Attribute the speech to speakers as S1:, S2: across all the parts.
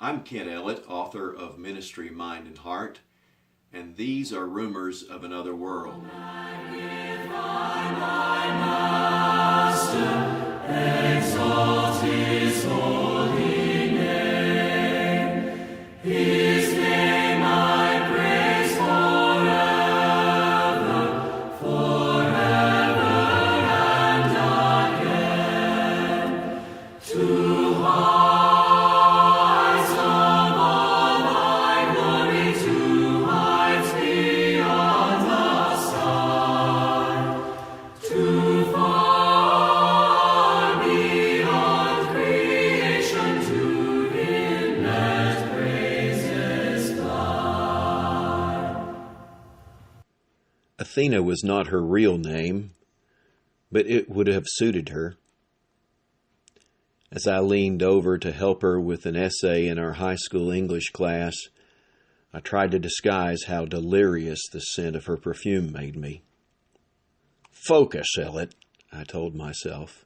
S1: I'm Ken Ellett, author of Ministry, Mind, and Heart, and these are Rumors of Another World.
S2: Exalt his holy name. His name I praise forever, forever and again. To heights above thy glory, to heights beyond the sky, to far beyond creation, to infinite praises fly.
S3: Athena was not her real name, but it would have suited her. As I leaned over to help her with an essay in our high school English class, I tried to disguise how delirious the scent of her perfume made me. "Focus, Ellett," I told myself.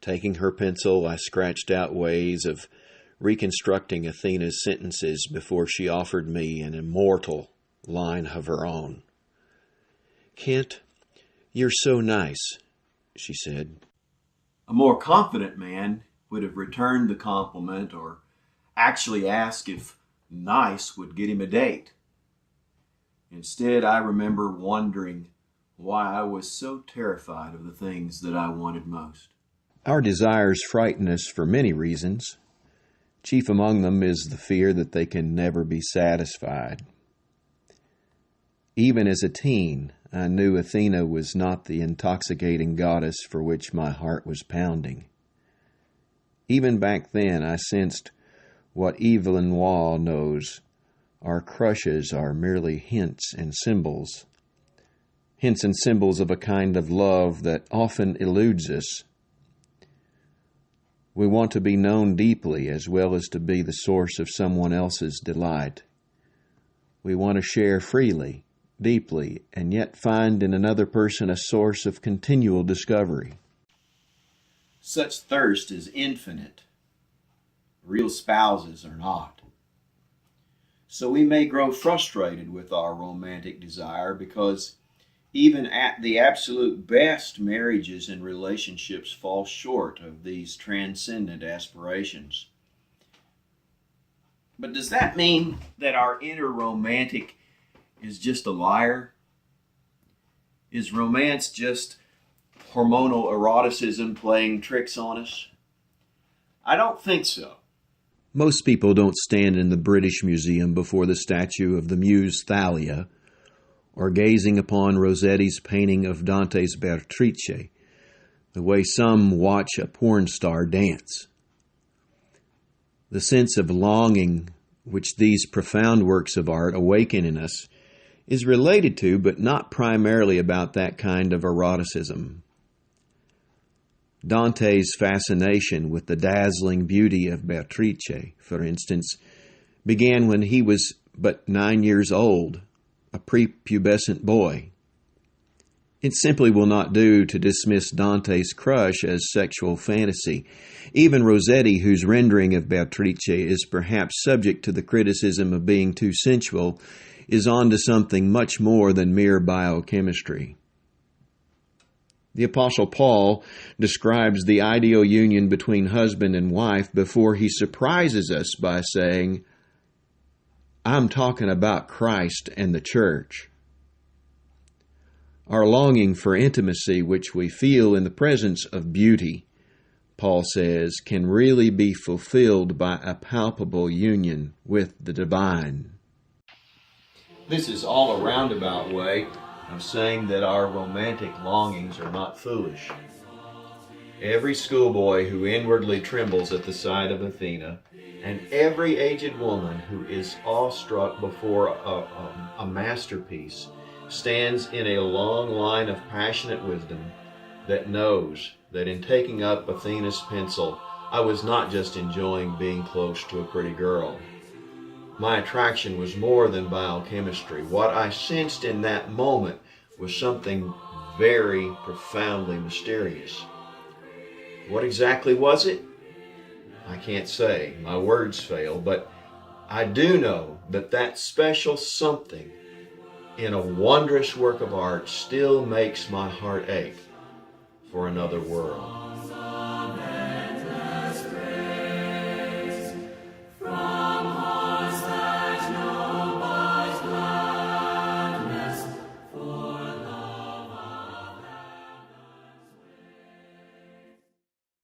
S3: Taking her pencil, I scratched out ways of reconstructing Athena's sentences before she offered me an immortal line of her own. "Kent, you're so nice," she said.
S1: A more confident man would have returned the compliment or actually asked if nice would get him a date. Instead, I remember wondering why I was so terrified of the things that I wanted most.
S3: Our desires frighten us for many reasons. Chief among them is the fear that they can never be satisfied. Even as a teen, I knew Athena was not the intoxicating goddess for which my heart was pounding. Even back then, I sensed what Evelyn Waugh knows. Our crushes are merely hints and symbols of a kind of love that often eludes us. We want to be known deeply as well as to be the source of someone else's delight. We want to share freely, deeply, and yet find in another person a source of continual discovery.
S1: Such thirst is infinite. Real spouses are not. So we may grow frustrated with our romantic desire because even at the absolute best, marriages and relationships fall short of these transcendent aspirations. But does that mean that our inner romantic is just a liar? Is romance just hormonal eroticism playing tricks on us? I don't think so.
S3: Most people don't stand in the British Museum before the statue of the muse Thalia, or gazing upon Rossetti's painting of Dante's Beatrice, the way some watch a porn star dance. The sense of longing which these profound works of art awaken in us is related to, but not primarily about that kind of eroticism. Dante's fascination with the dazzling beauty of Beatrice, for instance, began when he was but 9 years old, a prepubescent boy. It simply will not do to dismiss Dante's crush as sexual fantasy. Even Rossetti, whose rendering of Beatrice is perhaps subject to the criticism of being too sensual, is on to something much more than mere biochemistry. The Apostle Paul describes the ideal union between husband and wife before he surprises us by saying, "I'm talking about Christ and the church." Our longing for intimacy, which we feel in the presence of beauty, Paul says, can really be fulfilled by a palpable union with the divine.
S1: This is all a roundabout way of saying that our romantic longings are not foolish. Every schoolboy who inwardly trembles at the sight of Athena, and every aged woman who is awestruck before a masterpiece, stands in a long line of passionate wisdom that knows that in taking up Athena's pencil, I was not just enjoying being close to a pretty girl. My attraction was more than biochemistry. What I sensed in that moment was something very profoundly mysterious. What exactly was it? I can't say, my words fail, but I do know that that special something in a wondrous work of art still makes my heart ache for another world.